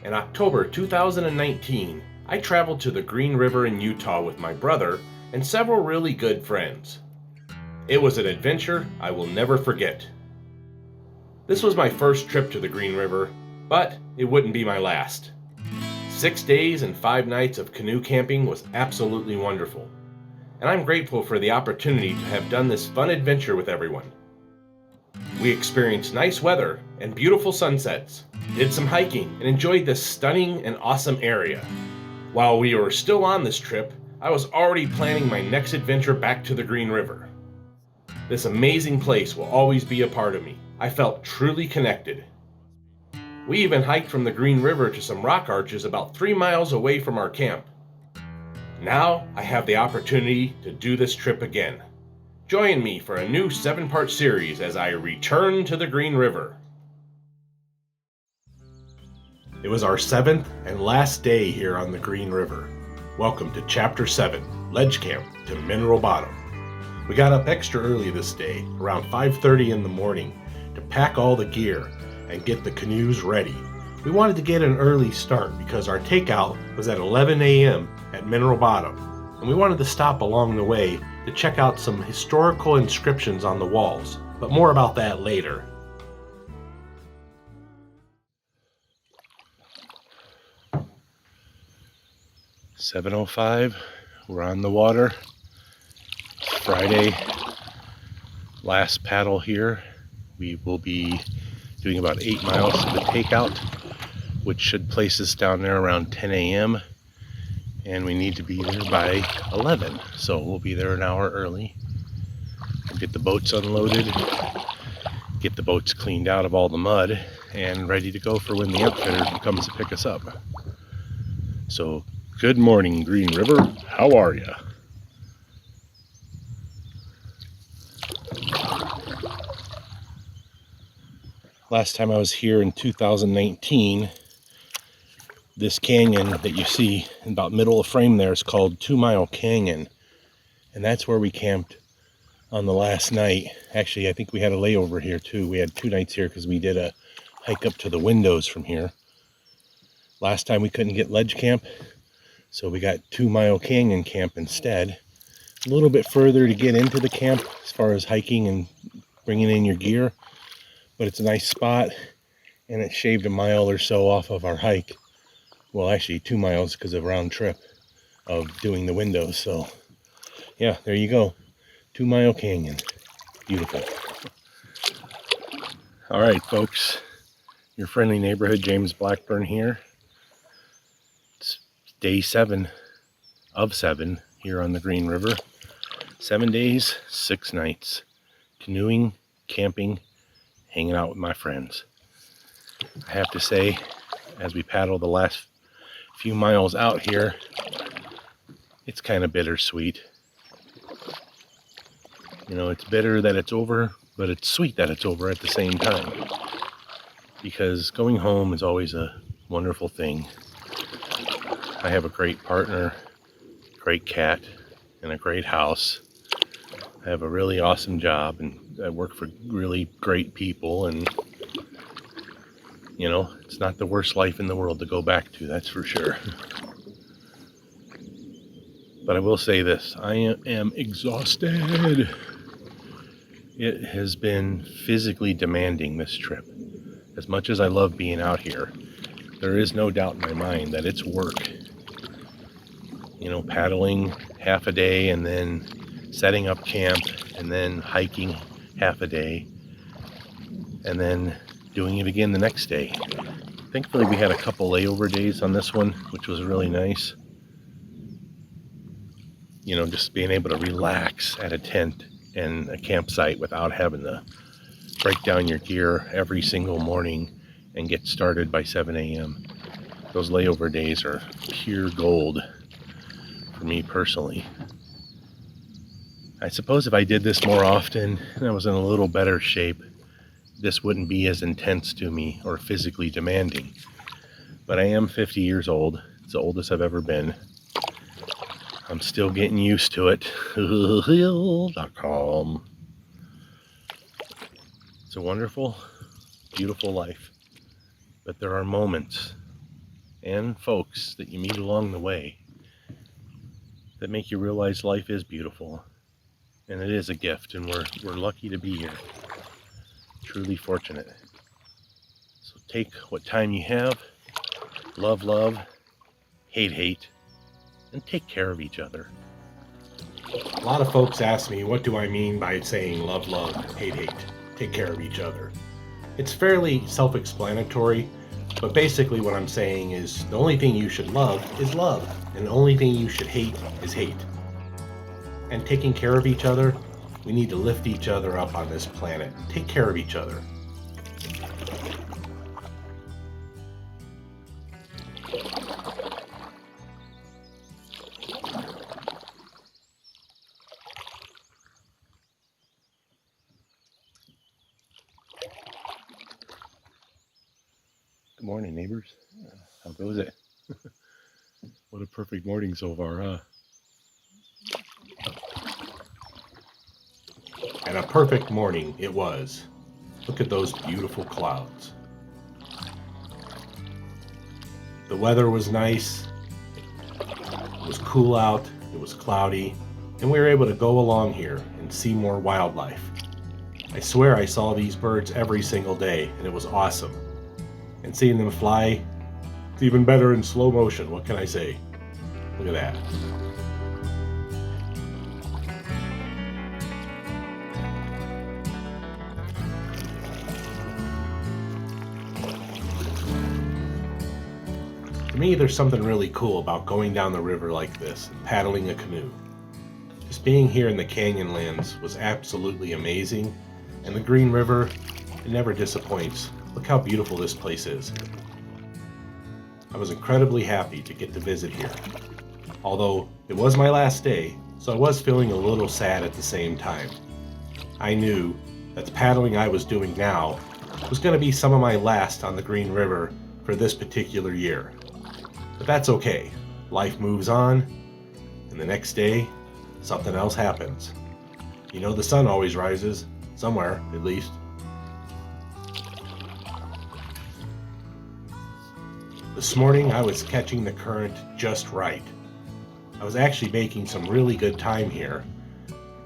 In October 2019, I traveled to the Green River in Utah with my brother and several really good friends. It was an adventure I will never forget. This was my first trip to the Green River, but it wouldn't be my last. 6 days and 5 nights of canoe camping was absolutely wonderful, and I'm grateful for the opportunity to have done this fun adventure with everyone. We experienced nice weather and beautiful sunsets, did some hiking, and enjoyed this stunning and awesome area. While we were still on this trip, I was already planning my next adventure back to the Green River. This amazing place will always be a part of me. I felt truly connected. We even hiked from the Green River to some rock arches about 3 miles away from our camp. Now I have the opportunity to do this trip again. Join me for a new 7-part series as I return to the Green River. It was our 7th and last day here on the Green River. Welcome to Chapter 7, Ledge Camp to Mineral Bottom. We got up extra early this day, around 5:30 in the morning, to pack all the gear and get the canoes ready. We wanted to get an early start because our takeout was at 11 a.m. at Mineral Bottom, and we wanted to stop along the way to check out some historical inscriptions on the walls, but more about that later. "7:05, we're on the water. It's Friday, last paddle here. We will be doing about 8 miles to the takeout, which should place us down there around 10 a.m. and we need to be there by 11, so we'll be there an hour early. We'll get the boats unloaded, get the boats cleaned out of all the mud, and ready to go for when the outfitter comes to pick us up. So, good morning, Green River. How are ya? Last time I was here in 2019, this canyon that you see in about middle of frame there is called 2 Mile Canyon, and that's where we camped on the last night. Actually, I think we had a layover here too. We had 2 nights here because we did a hike up to the windows from here. Last time we couldn't get ledge camp, so we got 2 Mile Canyon camp instead. A little bit further to get into the camp as far as hiking and bringing in your gear, but it's a nice spot, and it shaved a mile or so off of our hike. Well, actually 2 miles because of round trip of doing the windows. So yeah, there you go. 2 Mile Canyon. Beautiful. All right, folks. Your friendly neighborhood James Blackburn here. It's day 7 of 7 here on the Green River. 7 days, 6 nights. Canoeing, camping, hanging out with my friends. I have to say, as we paddle the last few miles out here, it's kind of bittersweet. You know, it's bitter that it's over, but it's sweet that it's over at the same time. Because going home is always a wonderful thing. I have a great partner, great cat, and a great house. I have a really awesome job, and I work for really great people, and you know, it's not the worst life in the world to go back to, that's for sure. But I will say this, I am exhausted. It has been physically demanding, this trip. As much as I love being out here, there is no doubt in my mind that it's work. You know, paddling half a day and then setting up camp and then hiking half a day and then doing it again the next day. Thankfully, we had a couple layover days on this one, which was really nice. You know, just being able to relax at a tent and a campsite without having to break down your gear every single morning and get started by 7 a.m. Those layover days are pure gold for me personally. I suppose if I did this more often and I was in a little better shape, this wouldn't be as intense to me or physically demanding. But I am 50 years old. It's the oldest I've ever been. I'm still getting used to it. Hill.com. It's a wonderful, beautiful life. But there are moments and folks that you meet along the way that make you realize life is beautiful and it is a gift, and we're lucky to be here. Truly fortunate. So take what time you have, love, hate, and take care of each other. A lot of folks ask me, what do I mean by saying love, hate, take care of each other? It's fairly self-explanatory, but basically what I'm saying is the only thing you should love is love, and the only thing you should hate is hate. And taking care of each other, we need to lift each other up on this planet. Take care of each other. Good morning, neighbors. How goes it? What a perfect morning so far, huh? And a perfect morning it was. Look at those beautiful clouds. The weather was nice. It was cool out. It was cloudy. And we were able to go along here and see more wildlife. I swear I saw these birds every single day, and it was awesome. And seeing them fly, it's even better in slow motion. What can I say? Look at that. To me, there's something really cool about going down the river like this and paddling a canoe. Just being here in the Canyonlands was absolutely amazing, and the Green River, it never disappoints. Look how beautiful this place is. I was incredibly happy to get to visit here. Although it was my last day, so I was feeling a little sad at the same time. I knew that the paddling I was doing now was going to be some of my last on the Green River for this particular year. But that's okay. Life moves on, and the next day, something else happens. You know, the sun always rises, somewhere at least. This morning I was catching the current just right. I was actually making some really good time here,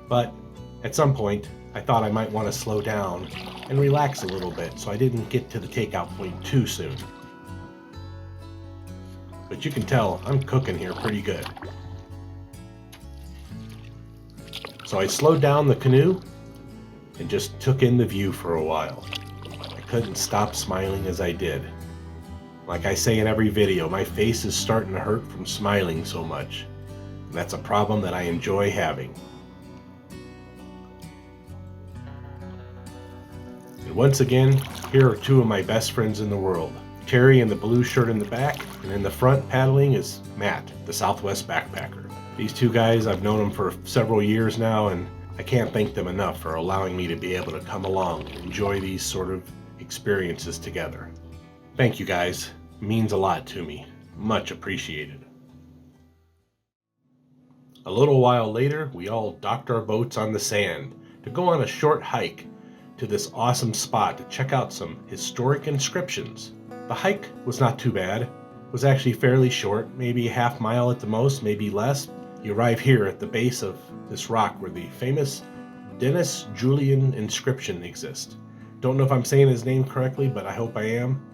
but at some point I thought I might want to slow down and relax a little bit so I didn't get to the takeout point too soon. But you can tell I'm cooking here pretty good. So I slowed down the canoe and just took in the view for a while. I couldn't stop smiling as I did. Like I say in every video, my face is starting to hurt from smiling so much. And that's a problem that I enjoy having. And once again, here are two of my best friends in the world. Terry in the blue shirt in the back, and in the front paddling is Matt, the Southwest backpacker. These two guys, I've known them for several years now, and I can't thank them enough for allowing me to be able to come along and enjoy these sort of experiences together. Thank you guys. It means a lot to me. Much appreciated. A little while later, we all docked our boats on the sand to go on a short hike to this awesome spot to check out some historic inscriptions. The hike was not too bad. It was actually fairly short, maybe a half mile at the most, maybe less. You arrive here at the base of this rock where the famous Denis Julian inscription exists. Don't know if I'm saying his name correctly, but I hope I am.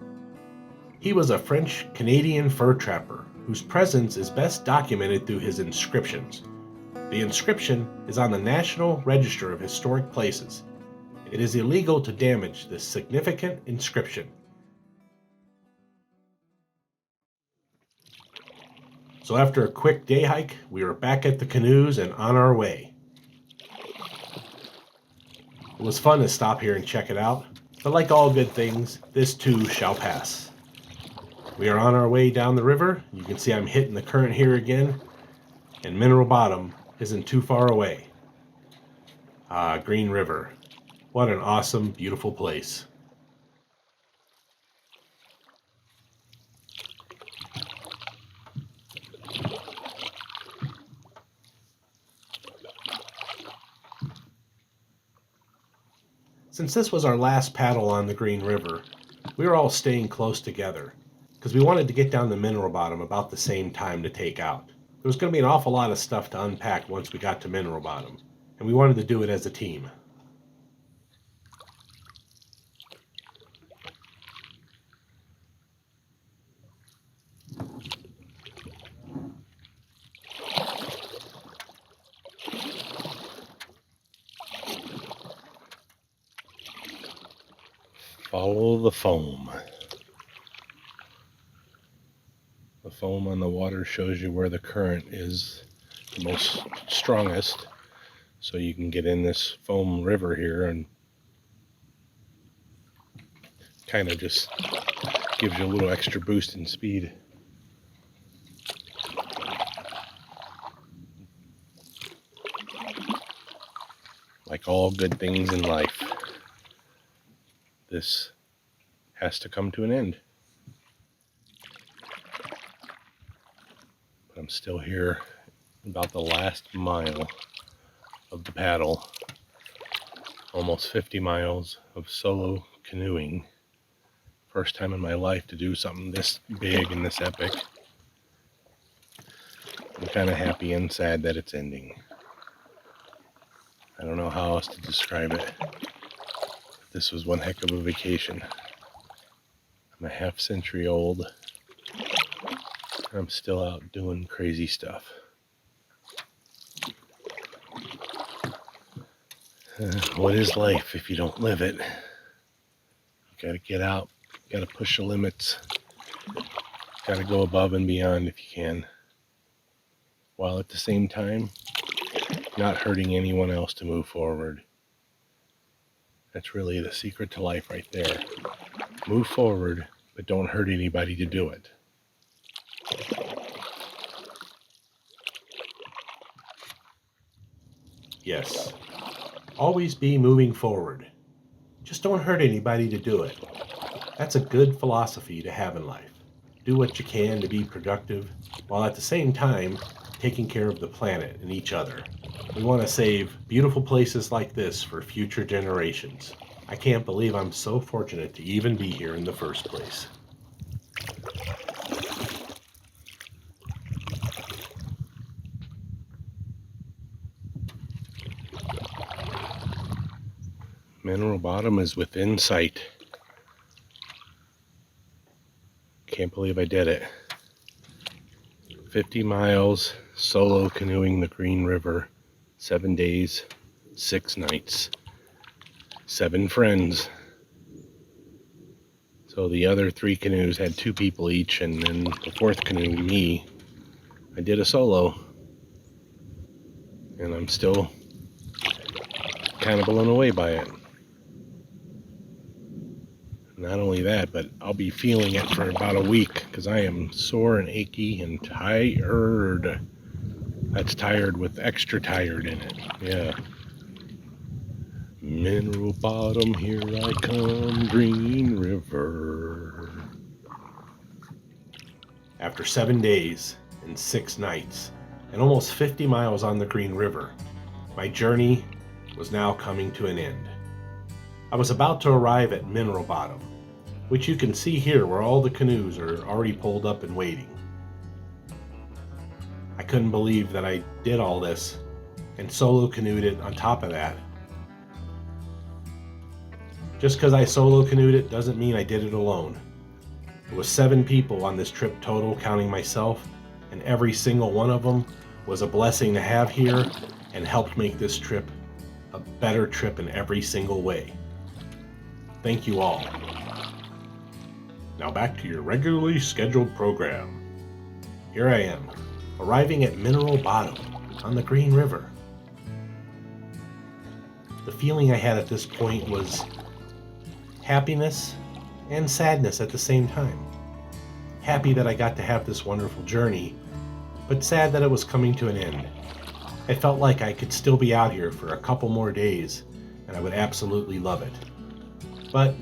He was a French-Canadian fur trapper whose presence is best documented through his inscriptions. The inscription is on the National Register of Historic Places. It is illegal to damage this significant inscription. So after a quick day hike, we were back at the canoes and on our way. It was fun to stop here and check it out, but like all good things, this too shall pass. We are on our way down the river. You can see I'm hitting the current here again, and Mineral Bottom isn't too far away. Green River. What an awesome, beautiful place. Since this was our last paddle on the Green River, we were all staying close together, because because we wanted to get down to Mineral Bottom about the same time to take out. There was going to be an awful lot of stuff to unpack once we got to Mineral Bottom, and we wanted to do it as a team. Follow the foam. The foam on the water shows you where the current is the most strongest, so you can get in this foam river here and kind of just gives you a little extra boost in speed. Like all good things in life, this has to come to an end. But I'm still here about the last mile of the paddle. Almost 50 miles of solo canoeing. First time in my life to do something this big and this epic. I'm kind of happy and sad that it's ending. I don't know how else to describe it. This was one heck of a vacation. I'm a half century old. I'm still out doing crazy stuff. What is life if you don't live it? You gotta get out, gotta push the limits, gotta go above and beyond if you can, while at the same time not hurting anyone else to move forward. That's really the secret to life right there. Move forward, but don't hurt anybody to do it. Yes, always be moving forward. Just don't hurt anybody to do it. That's a good philosophy to have in life. Do what you can to be productive, while at the same time taking care of the planet and each other. We want to save beautiful places like this for future generations. I can't believe I'm so fortunate to even be here in the first place. Mineral Bottom is within sight. Can't believe I did it. 50 miles solo canoeing the Green River. 7 days, 6 nights, 7 friends. So the other 3 canoes had 2 people each, and then the 4th canoe, me, I did a solo. And I'm still kind of blown away by it. Not only that, but I'll be feeling it for about a week because I am sore and achy and tired. That's tired with extra tired in it. Yeah. Mineral Bottom, here I come, Green River. After 7 days and 6 nights and almost 50 miles on the Green River, my journey was now coming to an end. I was about to arrive at Mineral Bottom, which you can see here where all the canoes are already pulled up and waiting. I couldn't believe that I did all this and solo canoed it on top of that. Just because I solo canoed it doesn't mean I did it alone. There was 7 people on this trip total, counting myself, and every single one of them was a blessing to have here and helped make this trip a better trip in every single way. Thank you all. Now back to your regularly scheduled program. Here I am, arriving at Mineral Bottom on the Green River. The feeling I had at this point was happiness and sadness at the same time. Happy that I got to have this wonderful journey, but sad that it was coming to an end. I felt like I could still be out here for a couple more days, and I would absolutely love it. But,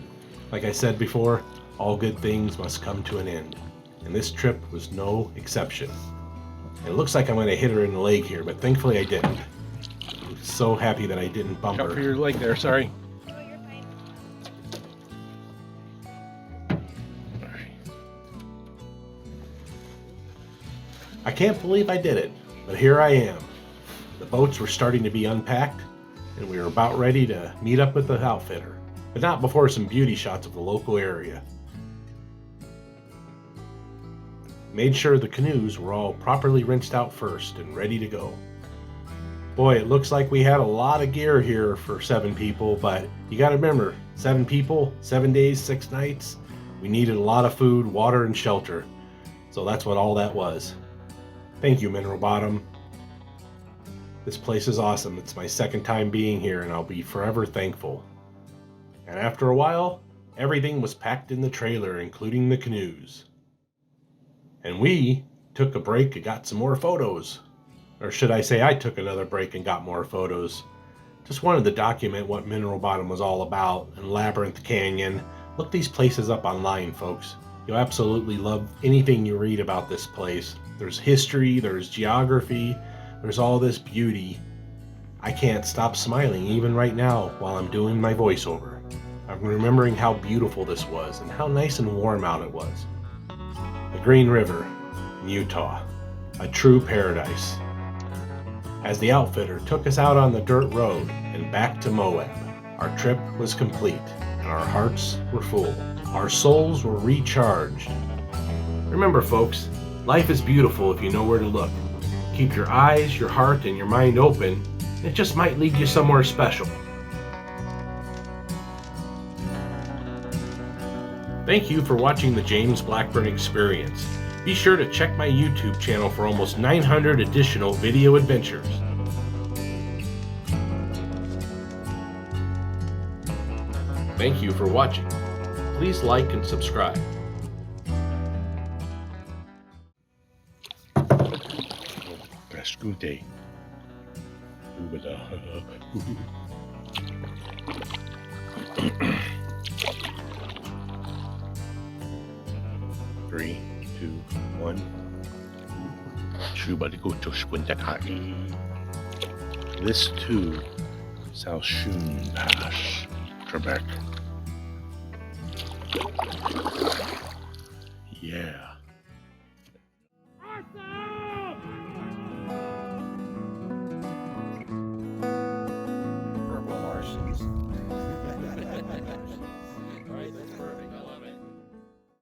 like I said before, all good things must come to an end, and this trip was no exception. It looks like I'm going to hit her in the leg here, but thankfully I didn't. I'm so happy that I didn't bump her. Cover your leg there, sorry. Oh, you're fine. I can't believe I did it, but here I am. The boats were starting to be unpacked, and we were about ready to meet up with the outfitter, but not before some beauty shots of the local area. Made sure the canoes were all properly rinsed out first and ready to go. Boy, it looks like we had a lot of gear here for 7 people, but you gotta remember, 7 people, 7 days, 6 nights. We needed a lot of food, water, and shelter. So that's what all that was. Thank you, Mineral Bottom. This place is awesome. It's my second time being here, and I'll be forever thankful. And after a while, everything was packed in the trailer, including the canoes. And we took a break and got some more photos. Or should I say I took another break and got more photos. Just wanted to document what Mineral Bottom was all about and Labyrinth Canyon. Look these places up online, folks. You'll absolutely love anything you read about this place. There's history, there's geography, there's all this beauty. I can't stop smiling even right now while I'm doing my voiceover. I'm remembering how beautiful this was and how nice and warm out it was. The Green River in Utah, a true paradise. As the outfitter took us out on the dirt road and back to Moab, our trip was complete and our hearts were full. Our souls were recharged. Remember, folks, life is beautiful if you know where to look. Keep your eyes, your heart, and your mind open. It just might lead you somewhere special. Thank you for watching the James Blackburn Experience. Be sure to check my YouTube channel for almost 900 additional video adventures. Thank you for watching. Please like and subscribe. Good Three, 2, 1. This too, South Shun Pass, Trebek. Yeah.